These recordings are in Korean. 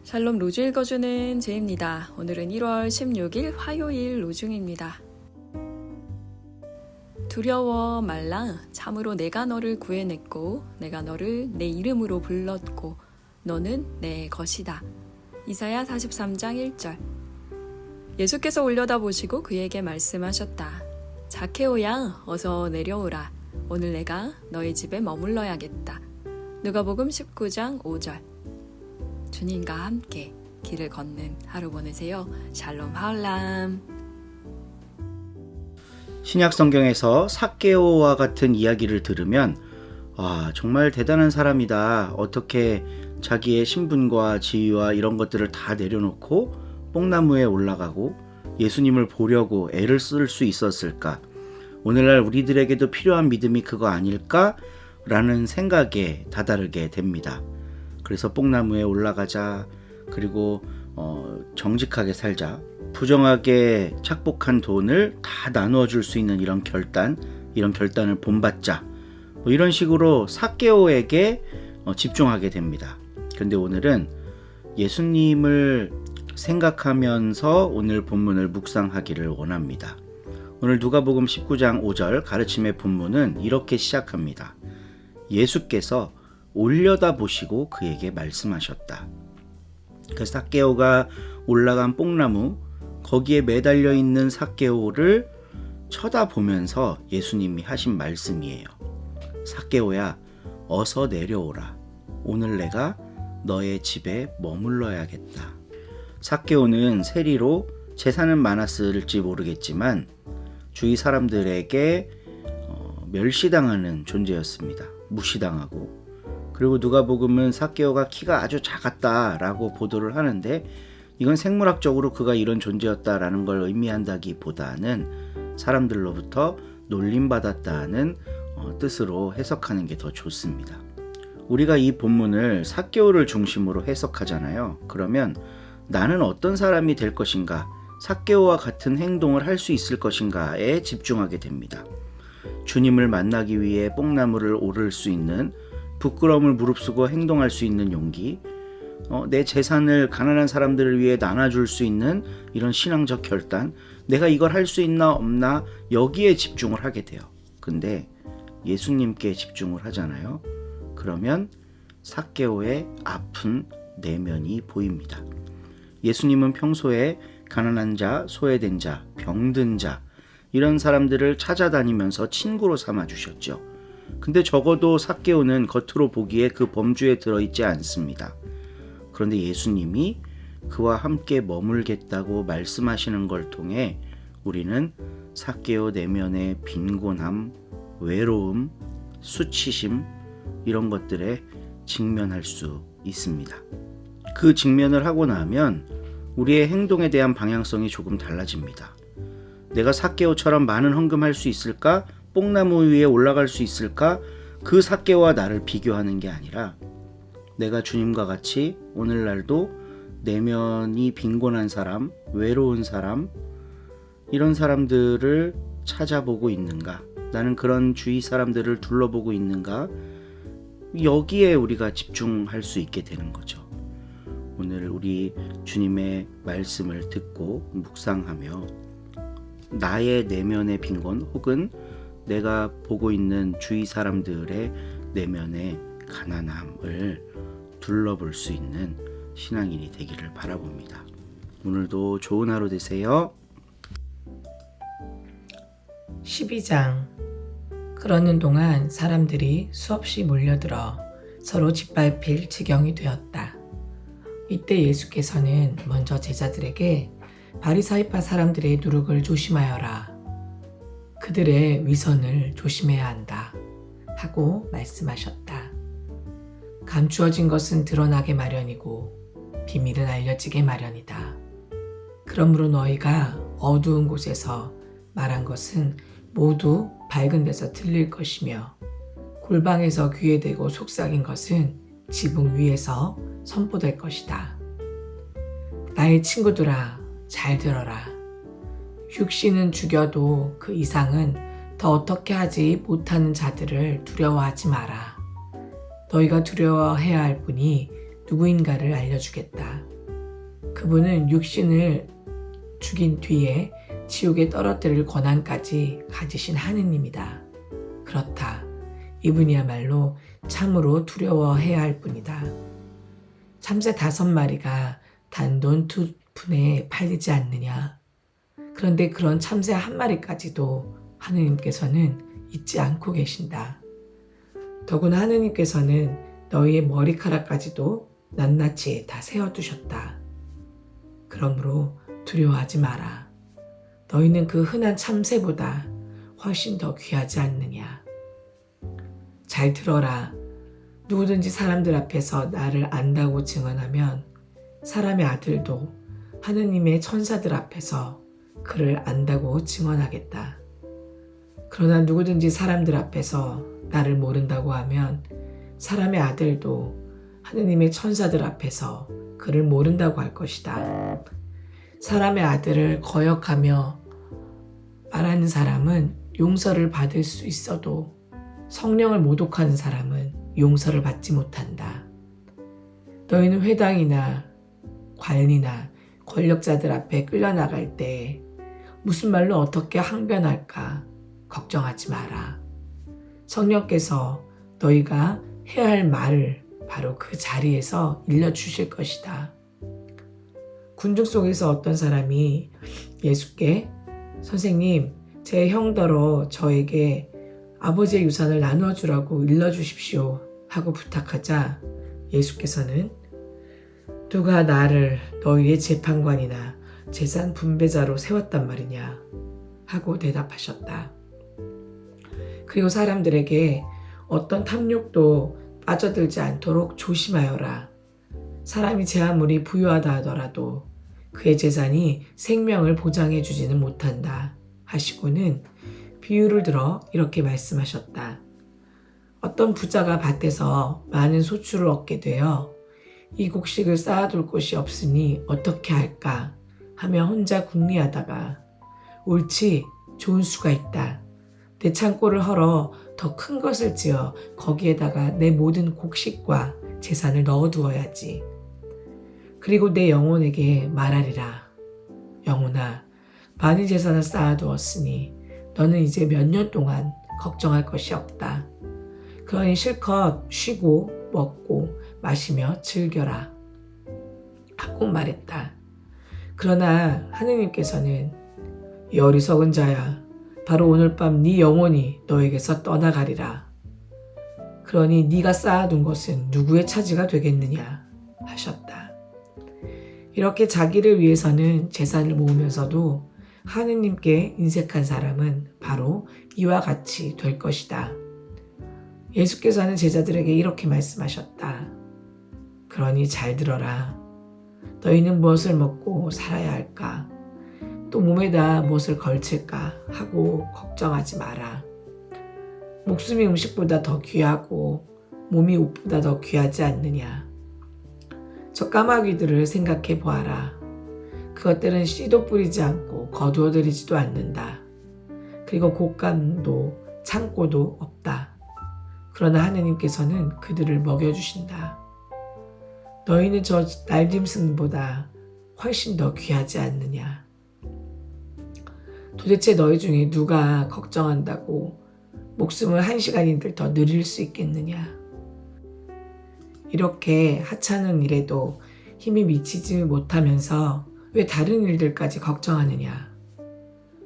샬롬 로주 읽어주는 제입니다. 오늘은 1월 16일 화요일 로중입니다. 두려워 말라. 참으로 내가 너를 구해냈고 내가 너를 내 이름으로 불렀고 너는 내 것이다. 이사야 43장 1절. 예수께서 올려다보시고 그에게 말씀하셨다. 자케오야, 어서 내려오라. 오늘 내가 너의 집에 머물러야겠다. 누가복음 19장 5절. 주님과 함께 길을 걷는 하루 보내세요. 샬롬 하울람. 신약 성경에서 삭개오와 같은 이야기를 들으면 정말 대단한 사람이다. 어떻게 자기의 신분과 지위와 이런 것들을 다 내려놓고 뽕나무에 올라가고 예수님을 보려고 애를 쓸 수 있었을까? 오늘날 우리들에게도 필요한 믿음이 그거 아닐까? 라는 생각에 다다르게 됩니다. 그래서 뽕나무에 올라가자. 그리고 정직하게 살자. 부정하게 착복한 돈을 다 나누어 줄 수 있는 이런 결단을 본받자. 이런 식으로 삭개오에게 집중하게 됩니다. 그런데 오늘은 예수님을 생각하면서 오늘 본문을 묵상하기를 원합니다. 오늘 누가복음 19장 5절 가르침의 본문은 이렇게 시작합니다. 예수께서 올려다보시고 그에게 말씀하셨다. 그 삭개오가 올라간 뽕나무, 거기에 매달려 있는 삭개오를 쳐다보면서 예수님이 하신 말씀이에요. 삭개오야, 어서 내려오라. 오늘 내가 너의 집에 머물러야겠다. 삭개오는 세리로 재산은 많았을지 모르겠지만 주위 사람들에게 멸시당하는 존재였습니다. 무시당하고. 그리고 누가복음은 삭개오가 키가 아주 작았다라고 보도를 하는데 이건 생물학적으로 그가 이런 존재였다라는 걸 의미한다기보다는 사람들로부터 놀림받았다는 뜻으로 해석하는 게 더 좋습니다. 우리가 이 본문을 삭개오를 중심으로 해석하잖아요. 그러면 나는 어떤 사람이 될 것인가, 삭개오와 같은 행동을 할 수 있을 것인가에 집중하게 됩니다. 주님을 만나기 위해 뽕나무를 오를 수 있는, 부끄러움을 무릅쓰고 행동할 수 있는 용기, 내 재산을 가난한 사람들을 위해 나눠줄 수 있는 이런 신앙적 결단, 내가 이걸 할 수 있나 없나 여기에 집중을 하게 돼요. 근데 예수님께 집중을 하잖아요. 그러면 삭개오의 아픈 내면이 보입니다. 예수님은 평소에 가난한 자, 소외된 자, 병든 자 이런 사람들을 찾아다니면서 친구로 삼아주셨죠. 근데 적어도 삭개오는 겉으로 보기에 그 범주에 들어있지 않습니다. 그런데 예수님이 그와 함께 머물겠다고 말씀하시는 걸 통해 우리는 삭개오 내면의 빈곤함, 외로움, 수치심 이런 것들에 직면할 수 있습니다. 그 직면을 하고 나면 우리의 행동에 대한 방향성이 조금 달라집니다. 내가 삭개오처럼 많은 헌금할 수 있을까? 뽕나무 위에 올라갈 수 있을까? 그 삭개오와 나를 비교하는 게 아니라 내가 주님과 같이 오늘날도 내면이 빈곤한 사람, 외로운 사람, 이런 사람들을 찾아보고 있는가? 나는 그런 주위 사람들을 둘러보고 있는가? 여기에 우리가 집중할 수 있게 되는 거죠. 오늘 우리 주님의 말씀을 듣고 묵상하며 나의 내면의 빈곤 혹은 내가 보고 있는 주위 사람들의 내면의 가난함을 둘러볼 수 있는 신앙인이 되기를 바라봅니다. 오늘도 좋은 하루 되세요. 12장. 그러는 동안 사람들이 수없이 몰려들어 서로 짓밟힐 지경이 되었다. 이때 예수께서는 먼저 제자들에게 바리사이파 사람들의 누룩을 조심하여라. 그들의 위선을 조심해야 한다. 하고 말씀하셨다. 감추어진 것은 드러나게 마련이고 비밀은 알려지게 마련이다. 그러므로 너희가 어두운 곳에서 말한 것은 모두 밝은 데서 들릴 것이며 골방에서 귀에 대고 속삭인 것은 지붕 위에서 선포될 것이다. 나의 친구들아, 잘 들어라. 육신은 죽여도 그 이상은 더 어떻게 하지 못하는 자들을 두려워하지 마라. 너희가 두려워해야 할 분이 누구인가를 알려주겠다. 그분은 육신을 죽인 뒤에 지옥에 떨어뜨릴 권한까지 가지신 하느님이다. 그렇다. 이분이야말로 참으로 두려워해야 할 분이다. 참새 5마리가 단돈 2푼에 팔리지 않느냐. 그런데 그런 참새 1마리까지도 하느님께서는 잊지 않고 계신다. 더구나 하느님께서는 너희의 머리카락까지도 낱낱이 다 세워두셨다. 그러므로 두려워하지 마라. 너희는 그 흔한 참새보다 훨씬 더 귀하지 않느냐. 잘 들어라. 누구든지 사람들 앞에서 나를 안다고 증언하면 사람의 아들도 하느님의 천사들 앞에서 그를 안다고 증언하겠다. 그러나 누구든지 사람들 앞에서 나를 모른다고 하면 사람의 아들도 하느님의 천사들 앞에서 그를 모른다고 할 것이다. 사람의 아들을 거역하며 말하는 사람은 용서를 받을 수 있어도 성령을 모독하는 사람은 용서를 받지 못한다. 너희는 회당이나 관리나 권력자들 앞에 끌려나갈 때 무슨 말로 어떻게 항변할까 걱정하지 마라. 성령께서 너희가 해야 할 말을 바로 그 자리에서 일러주실 것이다. 군중 속에서 어떤 사람이 예수께 선생님, 제 형더러 저에게 아버지의 유산을 나눠주라고 일러주십시오 하고 부탁하자 예수께서는 누가 나를 너희의 재판관이나 재산 분배자로 세웠단 말이냐 하고 대답하셨다. 그리고 사람들에게 어떤 탐욕도 빠져들지 않도록 조심하여라. 사람이 제 아무리 부유하다 하더라도 그의 재산이 생명을 보장해 주지는 못한다 하시고는 비유를 들어 이렇게 말씀하셨다. 어떤 부자가 밭에서 많은 소출을 얻게 되어 이 곡식을 쌓아둘 곳이 없으니 어떻게 할까 하며 혼자 궁리하다가 옳지, 좋은 수가 있다. 내 창고를 헐어 더 큰 것을 지어 거기에다가 내 모든 곡식과 재산을 넣어두어야지. 그리고 내 영혼에게 말하리라. 영혼아, 많은 재산을 쌓아두었으니 너는 이제 몇 년 동안 걱정할 것이 없다. 그러니 실컷 쉬고 먹고 마시며 즐겨라 하고 말했다. 그러나 하느님께서는 이 어리석은 자야, 바로 오늘 밤 네 영혼이 너에게서 떠나가리라. 그러니 네가 쌓아둔 것은 누구의 차지가 되겠느냐 하셨다. 이렇게 자기를 위해서는 재산을 모으면서도 하느님께 인색한 사람은 바로 이와 같이 될 것이다. 예수께서는 제자들에게 이렇게 말씀하셨다. 그러니 잘 들어라. 너희는 무엇을 먹고 살아야 할까? 또 몸에다 무엇을 걸칠까 하고 걱정하지 마라. 목숨이 음식보다 더 귀하고 몸이 옷보다 더 귀하지 않느냐. 저 까마귀들을 생각해 보아라. 그것들은 씨도 뿌리지 않고 거두어들이지도 않는다. 그리고 곡간도 창고도 없다. 그러나 하느님께서는 그들을 먹여주신다. 너희는 저 날짐승보다 훨씬 더 귀하지 않느냐. 도대체 너희 중에 누가 걱정한다고 목숨을 1시간이들 더 늘릴 수 있겠느냐. 이렇게 하찮은 일에도 힘이 미치지 못하면서 왜 다른 일들까지 걱정하느냐.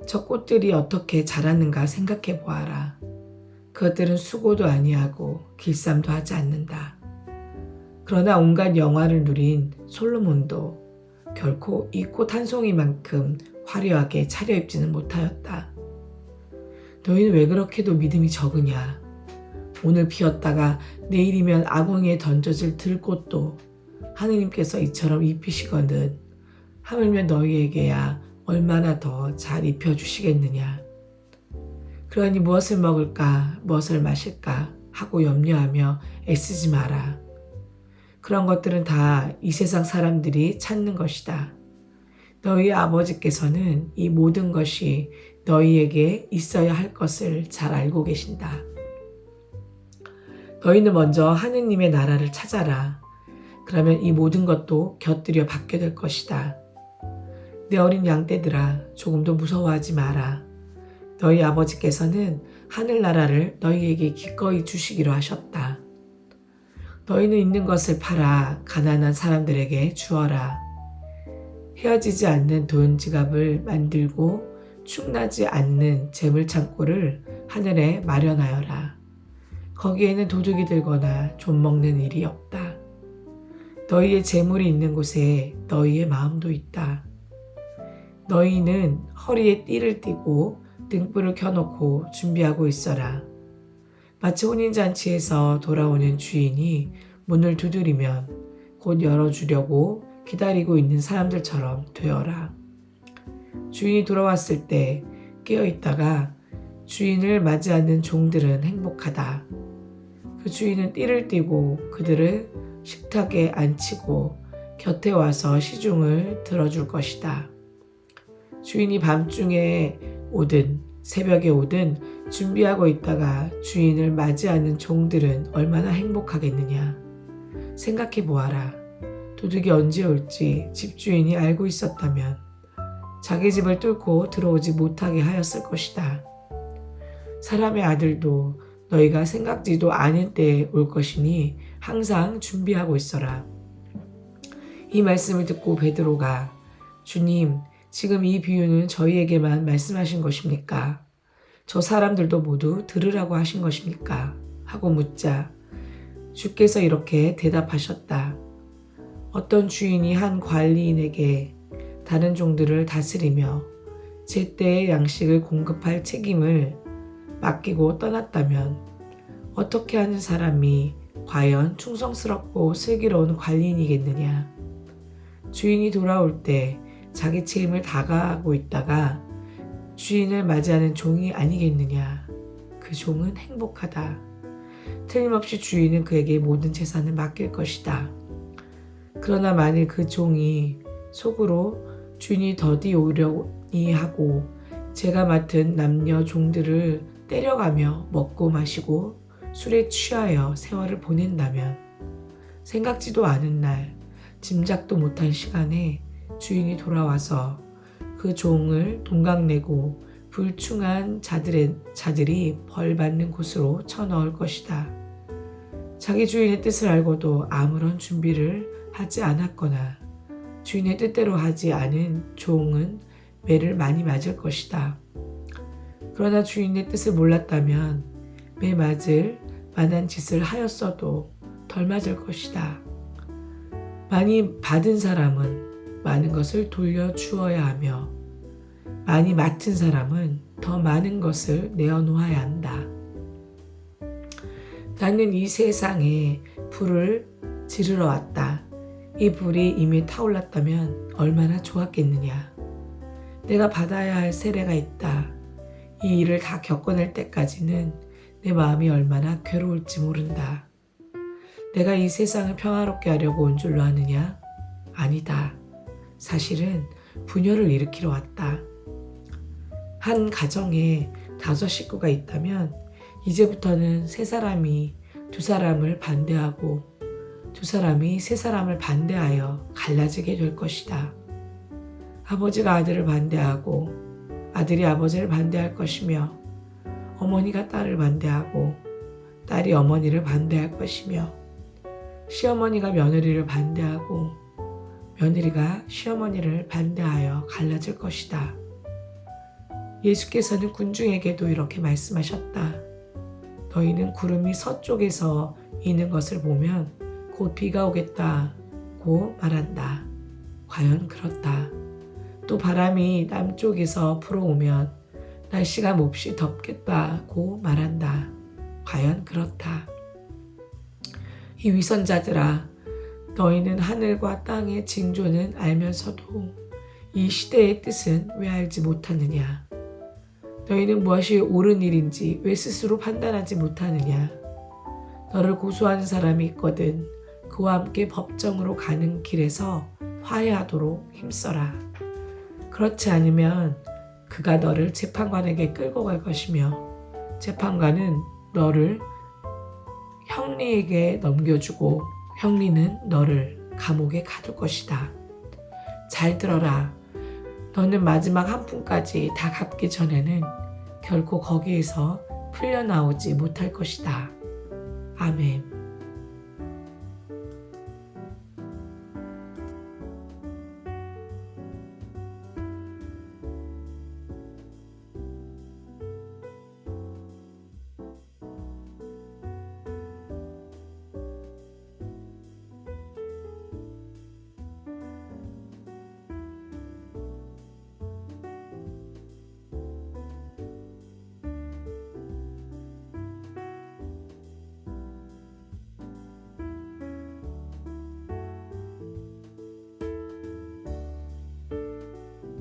저 꽃들이 어떻게 자랐는가 생각해 보아라. 그것들은 수고도 아니하고 길쌈도 하지 않는다. 그러나 온갖 영화를 누린 솔로몬도 결코 이 꽃 한 송이만큼 화려하게 차려입지는 못하였다. 너희는 왜 그렇게도 믿음이 적으냐. 오늘 피었다가 내일이면 아궁이에 던져질 들꽃도 하느님께서 이처럼 입히시거든 하물며 너희에게야 얼마나 더 잘 입혀주시겠느냐. 그러니 무엇을 먹을까 무엇을 마실까 하고 염려하며 애쓰지 마라. 그런 것들은 다 이 세상 사람들이 찾는 것이다. 너희 아버지께서는 이 모든 것이 너희에게 있어야 할 것을 잘 알고 계신다. 너희는 먼저 하느님의 나라를 찾아라. 그러면 이 모든 것도 곁들여 받게 될 것이다. 내 어린 양떼들아, 조금도 무서워하지 마라. 너희 아버지께서는 하늘나라를 너희에게 기꺼이 주시기로 하셨다. 너희는 있는 것을 팔아 가난한 사람들에게 주어라. 헤어지지 않는 돈 지갑을 만들고 충나지 않는 재물 창고를 하늘에 마련하여라. 거기에는 도둑이 들거나 좀먹는 일이 없다. 너희의 재물이 있는 곳에 너희의 마음도 있다. 너희는 허리에 띠를 띠고 등불을 켜놓고 준비하고 있어라. 마치 혼인잔치에서 돌아오는 주인이 문을 두드리면 곧 열어주려고 기다리고 있는 사람들처럼 되어라. 주인이 돌아왔을 때 깨어있다가 주인을 맞이하는 종들은 행복하다. 그 주인은 띠를 띠고 그들을 식탁에 앉히고 곁에 와서 시중을 들어줄 것이다. 주인이 밤중에 오든 새벽에 오든 준비하고 있다가 주인을 맞이하는 종들은 얼마나 행복하겠느냐. 생각해 보아라. 도둑이 언제 올지 집주인이 알고 있었다면 자기 집을 뚫고 들어오지 못하게 하였을 것이다. 사람의 아들도 너희가 생각지도 않은 때에 올 것이니 항상 준비하고 있어라. 이 말씀을 듣고 베드로가 주님, 지금 이 비유는 저희에게만 말씀하신 것입니까? 저 사람들도 모두 들으라고 하신 것입니까? 하고 묻자 주께서 이렇게 대답하셨다. 어떤 주인이 한 관리인에게 다른 종들을 다스리며 제때의 양식을 공급할 책임을 맡기고 떠났다면 어떻게 하는 사람이 과연 충성스럽고 슬기로운 관리인이겠느냐. 주인이 돌아올 때 자기 책임을 다가하고 있다가 주인을 맞이하는 종이 아니겠느냐. 그 종은 행복하다. 틀림없이 주인은 그에게 모든 재산을 맡길 것이다. 그러나 만일 그 종이 속으로 주인이 더디 오려니 하고 제가 맡은 남녀 종들을 때려가며 먹고 마시고 술에 취하여 세월을 보낸다면 생각지도 않은 날 짐작도 못한 시간에 주인이 돌아와서 그 종을 동강내고 불충한 자들이 벌받는 곳으로 쳐넣을 것이다. 자기 주인의 뜻을 알고도 아무런 준비를 하지 않았거나 주인의 뜻대로 하지 않은 종은 매를 많이 맞을 것이다. 그러나 주인의 뜻을 몰랐다면 매 맞을 만한 짓을 하였어도 덜 맞을 것이다. 많이 받은 사람은 많은 것을 돌려주어야 하며 많이 맡은 사람은 더 많은 것을 내어놓아야 한다. 나는 이 세상에 불을 지르러 왔다. 이 불이 이미 타올랐다면 얼마나 좋았겠느냐. 내가 받아야 할 세례가 있다. 이 일을 다 겪어낼 때까지는 내 마음이 얼마나 괴로울지 모른다. 내가 이 세상을 평화롭게 하려고 온 줄로 아느냐? 아니다. 사실은 분열을 일으키러 왔다. 한 가정에 5 식구가 있다면 이제부터는 3사람이 2사람을 반대하고 2사람이 3사람을 반대하여 갈라지게 될 것이다. 아버지가 아들을 반대하고 아들이 아버지를 반대할 것이며 어머니가 딸을 반대하고 딸이 어머니를 반대할 것이며 시어머니가 며느리를 반대하고 며느리가 시어머니를 반대하여 갈라질 것이다. 예수께서는 군중에게도 이렇게 말씀하셨다. 너희는 구름이 서쪽에서 이는 것을 보면 곧 비가 오겠다고 말한다. 과연 그렇다. 또 바람이 남쪽에서 불어오면 날씨가 몹시 덥겠다고 말한다. 과연 그렇다. 이 위선자들아, 너희는 하늘과 땅의 징조는 알면서도 이 시대의 뜻은 왜 알지 못하느냐? 너희는 무엇이 옳은 일인지 왜 스스로 판단하지 못하느냐? 너를 고소하는 사람이 있거든 그와 함께 법정으로 가는 길에서 화해하도록 힘써라. 그렇지 않으면 그가 너를 재판관에게 끌고 갈 것이며 재판관은 너를 형리에게 넘겨주고 형리는 너를 감옥에 가둘 것이다. 잘 들어라. 너는 마지막 한 푼까지 다 갚기 전에는 결코 거기에서 풀려나오지 못할 것이다. 아멘.